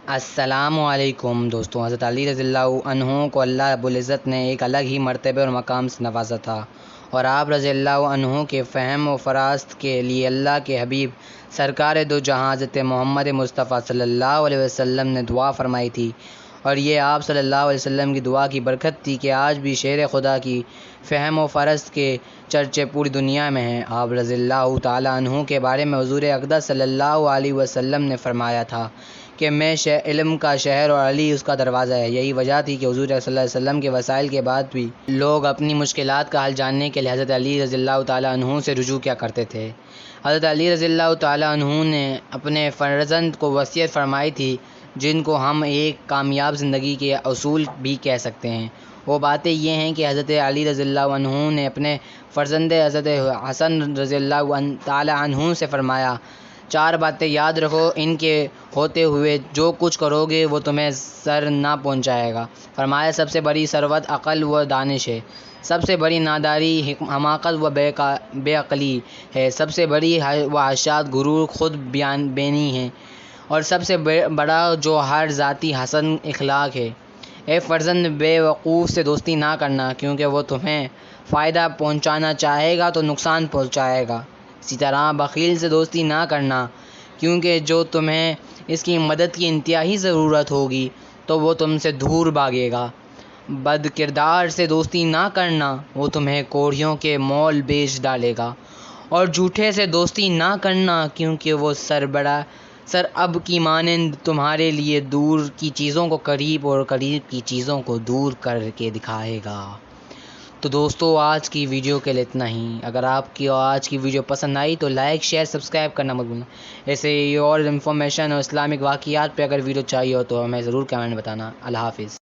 السلام علیکم دوستوں، حضرت علی رضی اللہ عنہ کو اللہ رب العزت نے ایک الگ ہی مرتبے اور مقام سے نوازا تھا، اور آپ رضی اللہ عنہ کے فہم و فراست کے لیے اللہ کے حبیب سرکار دو جہاں حضرت محمد مصطفیٰ صلی اللہ علیہ وسلم نے دعا فرمائی تھی، اور یہ آپ صلی اللہ علیہ وسلم کی دعا کی برکت تھی کہ آج بھی شیر خدا کی فہم و فرست کے چرچے پوری دنیا میں ہیں۔ آپ رضی اللہ تعالیٰ عنہ کے بارے میں حضور اقدس صلی اللہ علیہ وسلم نے فرمایا تھا کہ میں علم کا شہر اور علی اس کا دروازہ ہے۔ یہی وجہ تھی کہ حضور صلی اللہ علیہ وسلم کے وسائل کے بعد بھی لوگ اپنی مشکلات کا حل جاننے کے لیے حضرت علی رضی اللہ تعالیٰ عنہ سے رجوع کیا کرتے تھے۔ حضرت علی رضی اللہ تعالیٰ عنہ نے اپنے فرزند کو وصیت فرمائی تھی، جن کو ہم ایک کامیاب زندگی کے اصول بھی کہہ سکتے ہیں۔ وہ باتیں یہ ہیں کہ حضرت علی رضی اللہ عنہ نے اپنے فرزند حضرت حسن رضی اللہ تعالیٰ عنہ سے فرمایا، 4 باتیں یاد رکھو، ان کے ہوتے ہوئے جو کچھ کرو گے وہ تمہیں سر نہ پہنچائے گا۔ فرمایا، سب سے بڑی ثروت عقل و دانش ہے، سب سے بڑی ناداری حماقت و بے عقلی ہے، سب سے بڑی وحشت غرور خود بینی ہے، اور سب سے بڑا جو ہر ذاتی حسن اخلاق ہے۔ اے فرزند، بے وقوف سے دوستی نہ کرنا، کیونکہ وہ تمہیں فائدہ پہنچانا چاہے گا تو نقصان پہنچائے گا۔ اسی طرح بخیل سے دوستی نہ کرنا، کیونکہ جو تمہیں اس کی مدد کی انتہائی ضرورت ہوگی تو وہ تم سے دور بھاگے گا۔ بد کردار سے دوستی نہ کرنا، وہ تمہیں کوڑیوں کے مول بیچ ڈالے گا۔ اور جھوٹے سے دوستی نہ کرنا، کیونکہ وہ سر اب کی مانند تمہارے لیے دور کی چیزوں کو قریب اور قریب کی چیزوں کو دور کر کے دکھائے گا۔ تو دوستو، آج کی ویڈیو کے لیے اتنا ہی۔ اگر آپ کی آج کی ویڈیو پسند آئی تو لائک، شیئر، سبسکرائب کرنا مت بھولنا۔ ایسے ہی اور انفارمیشن اور اسلامک واقعات پہ اگر ویڈیو چاہیے ہو تو ہمیں ضرور کمنٹ بتانا۔ اللہ حافظ۔